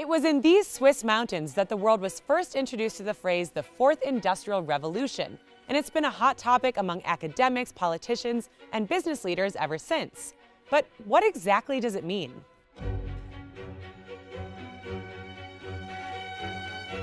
It was in these Swiss mountains that the world was first introduced to the phrase the Fourth Industrial Revolution, and it's been a hot topic among academics, politicians, and business leaders ever since. But what exactly does it mean?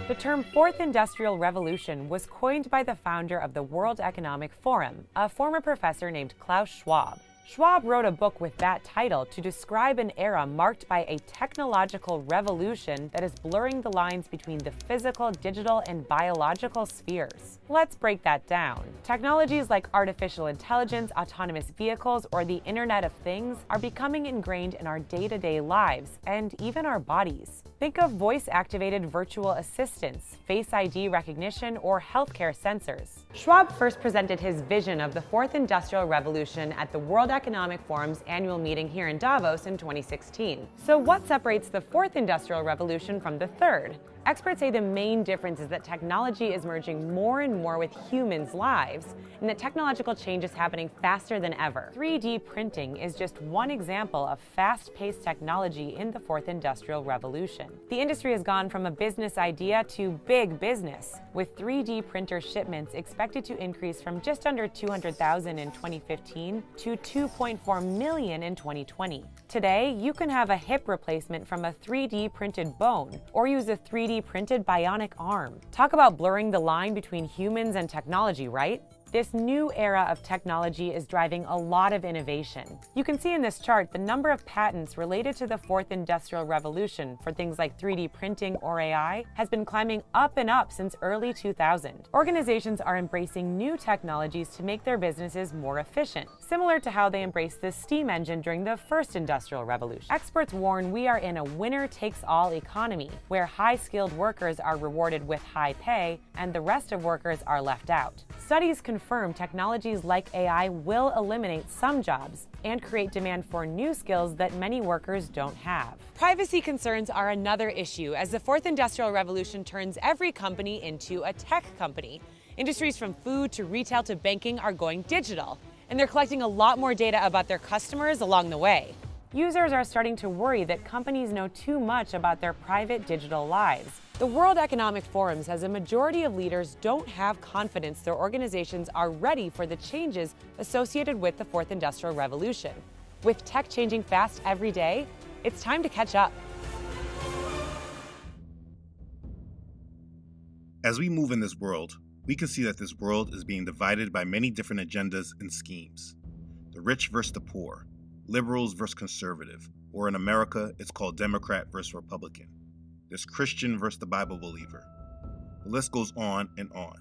The term Fourth Industrial Revolution was coined by the founder of the World Economic Forum, a former professor named Klaus Schwab. Schwab wrote a book with that title to describe an era marked by a technological revolution that is blurring the lines between the physical, digital, and biological spheres. Let's break that down. Technologies like artificial intelligence, autonomous vehicles, or the Internet of Things are becoming ingrained in our day-to-day lives and even our bodies. Think of voice-activated virtual assistants, Face ID recognition, or healthcare sensors. Schwab first presented his vision of the Fourth Industrial Revolution at the World Economic Forum's annual meeting here in Davos in 2016. So what separates the Fourth Industrial Revolution from the Third? Experts say the main difference is that technology is merging more and more with humans' lives, and that technological change is happening faster than ever. 3D printing is just one example of fast-paced technology in the Fourth Industrial Revolution. The industry has gone from a business idea to big business, with 3D printer shipments expected to increase from just under 200,000 in 2015 to 2.4 million in 2020. Today, you can have a hip replacement from a 3D printed bone, or use a 3D printed bionic arm. Talk about blurring the line between humans and technology, right? This new era of technology is driving a lot of innovation. You can see in this chart the number of patents related to the Fourth Industrial Revolution for things like 3D printing or AI has been climbing up and up since early 2000. Organizations are embracing new technologies to make their businesses more efficient, similar to how they embraced the steam engine during the First Industrial Revolution. Experts warn we are in a winner-takes-all economy, where high-skilled workers are rewarded with high pay and the rest of workers are left out. Studies confirm technologies like AI will eliminate some jobs and create demand for new skills that many workers don't have. Privacy concerns are another issue as the Fourth Industrial Revolution turns every company into a tech company. Industries from food to retail to banking are going digital, and they're collecting a lot more data about their customers along the way. Users are starting to worry that companies know too much about their private digital lives. The World Economic Forum says a majority of leaders don't have confidence their organizations are ready for the changes associated with the Fourth Industrial Revolution. With tech changing fast every day, it's time to catch up. As we move in this world, we can see that this world is being divided by many different agendas and schemes. The rich versus the poor, liberals versus conservative, or in America, it's called Democrat versus Republican. There's Christian versus the Bible believer. The list goes on and on.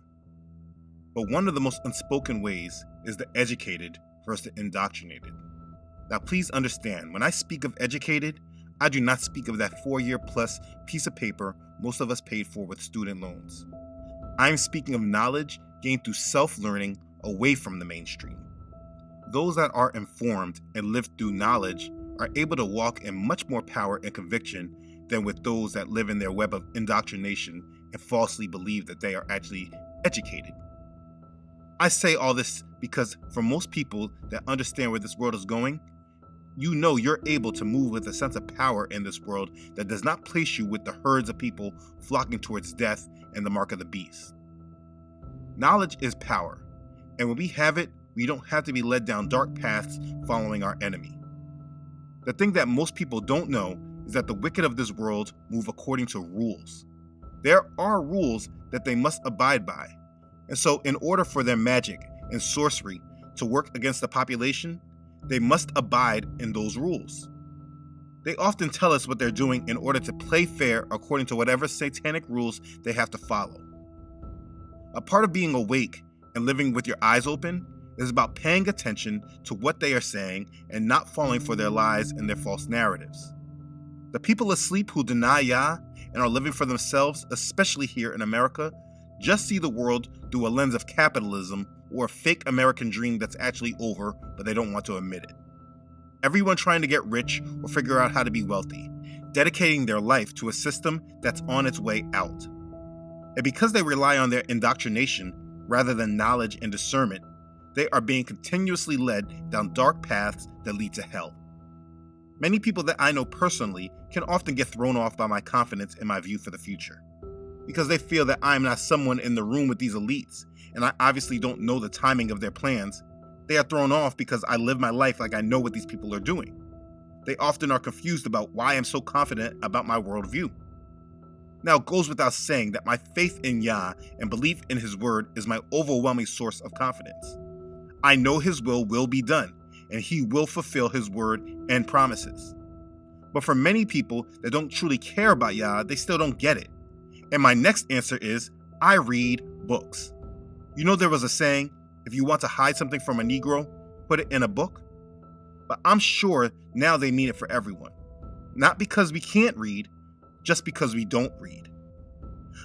But one of the most unspoken ways is the educated versus the indoctrinated. Now please understand, when I speak of educated, I do not speak of that 4-year-plus piece of paper most of us paid for with student loans. I'm speaking of knowledge gained through self-learning away from the mainstream. Those that are informed and live through knowledge are able to walk in much more power and conviction than with those that live in their web of indoctrination and falsely believe that they are actually educated. I say all this because for most people that understand where this world is going, you know you're able to move with a sense of power in this world that does not place you with the herds of people flocking towards death and the mark of the beast. Knowledge is power, and when we have it, we don't have to be led down dark paths following our enemy. The thing that most people don't know is that the wicked of this world move according to rules. There are rules that they must abide by, and so in order for their magic and sorcery to work against the population, they must abide in those rules. They often tell us what they're doing in order to play fair according to whatever satanic rules they have to follow. A part of being awake and living with your eyes open is about paying attention to what they are saying and not falling for their lies and their false narratives. The people asleep who deny Yah and are living for themselves, especially here in America, just see the world through a lens of capitalism or a fake American dream that's actually over, but they don't want to admit it. Everyone trying to get rich or figure out how to be wealthy, dedicating their life to a system that's on its way out. And because they rely on their indoctrination rather than knowledge and discernment, they are being continuously led down dark paths that lead to hell. Many people that I know personally can often get thrown off by my confidence in my view for the future, because they feel that I am not someone in the room with these elites, and I obviously don't know the timing of their plans. They are thrown off because I live my life like I know what these people are doing. They often are confused about why I'm so confident about my worldview. Now, it goes without saying that my faith in Yah and belief in His word is my overwhelming source of confidence. I know His will be done, and He will fulfill His word and promises. But for many people that don't truly care about Yah, they still don't get it. And my next answer is, I read books. You know, there was a saying, if you want to hide something from a Negro, put it in a book. But I'm sure now they mean it for everyone. Not because we can't read, just because we don't read.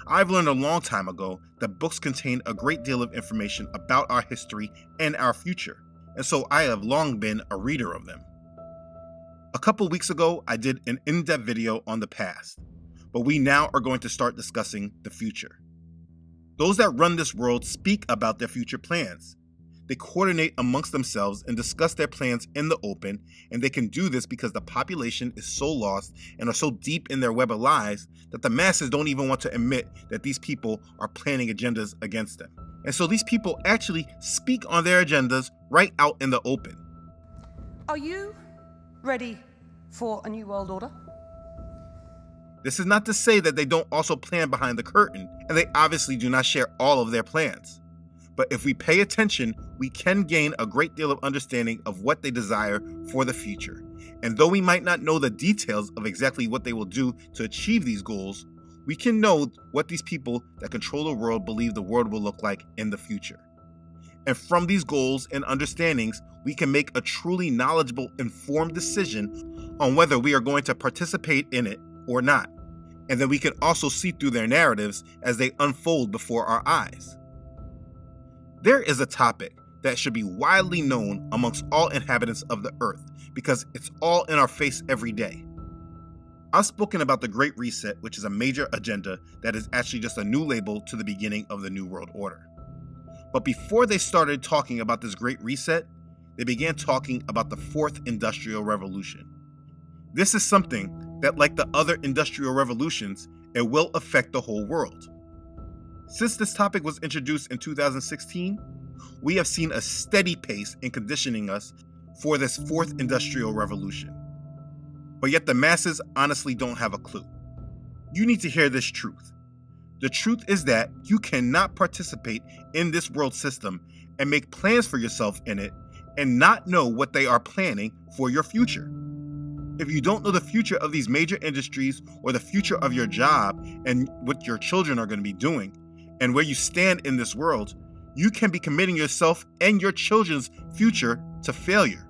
I've learned a long time ago that books contain a great deal of information about our history and our future, and so I have long been a reader of them. A couple weeks ago, I did an in-depth video on the past, but we now are going to start discussing the future. Those that run this world speak about their future plans. They coordinate amongst themselves and discuss their plans in the open, and they can do this because the population is so lost and are so deep in their web of lies that the masses don't even want to admit that these people are planning agendas against them. And so these people actually speak on their agendas right out in the open. Are you ready for a new world order? This is not to say that they don't also plan behind the curtain, and they obviously do not share all of their plans. But if we pay attention, we can gain a great deal of understanding of what they desire for the future. And though we might not know the details of exactly what they will do to achieve these goals, we can know what these people that control the world believe the world will look like in the future. And from these goals and understandings, we can make a truly knowledgeable, informed decision on whether we are going to participate in it or not. And then we can also see through their narratives as they unfold before our eyes. There is a topic that should be widely known amongst all inhabitants of the earth because it's all in our face every day. I've spoken about the Great Reset, which is a major agenda that is actually just a new label to the beginning of the New World Order. But before they started talking about this Great Reset, they began talking about the Fourth Industrial Revolution. This is something that, like the other industrial revolutions, it will affect the whole world. Since this topic was introduced in 2016, we have seen a steady pace in conditioning us for this Fourth Industrial Revolution. But yet the masses honestly don't have a clue. You need to hear this truth. The truth is that you cannot participate in this world system and make plans for yourself in it and not know what they are planning for your future. If you don't know the future of these major industries or the future of your job and what your children are going to be doing and where you stand in this world, you can be committing yourself and your children's future to failure.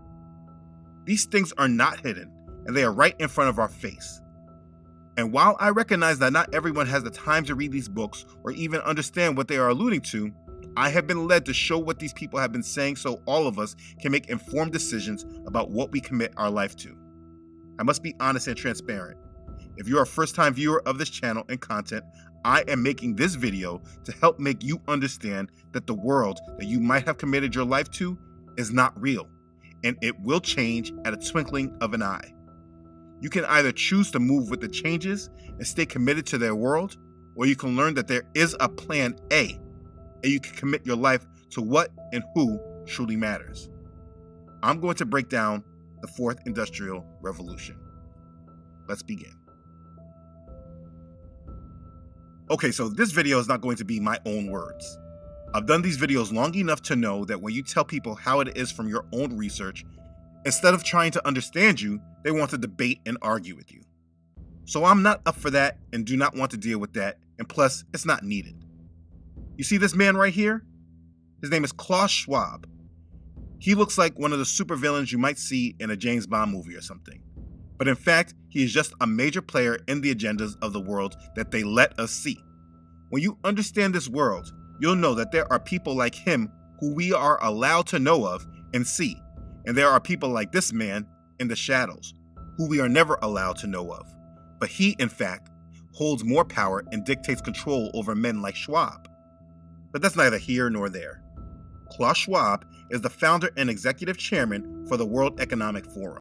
These things are not hidden, and they are right in front of our face. And while I recognize that not everyone has the time to read these books or even understand what they are alluding to, I have been led to show what these people have been saying so all of us can make informed decisions about what we commit our life to. I must be honest and transparent. If you're a first-time viewer of this channel and content, I am making this video to help make you understand that the world that you might have committed your life to is not real, and it will change at a twinkling of an eye. You can either choose to move with the changes and stay committed to their world, or you can learn that there is a plan A, and you can commit your life to what and who truly matters. I'm going to break down the Fourth Industrial Revolution. Let's begin. Okay, so this video is not going to be my own words. I've done these videos long enough to know that when you tell people how it is from your own research, instead of trying to understand you, they want to debate and argue with you. So I'm not up for that and do not want to deal with that, and plus, it's not needed. You see this man right here? His name is Klaus Schwab. He looks like one of the supervillains you might see in a James Bond movie or something. But in fact, he is just a major player in the agendas of the world that they let us see. When you understand this world, you'll know that there are people like him who we are allowed to know of and see, and there are people like this man in the shadows who we are never allowed to know of. But he, in fact, holds more power and dictates control over men like Schwab. But that's neither here nor there. Klaus Schwab is the founder and executive chairman for the World Economic Forum.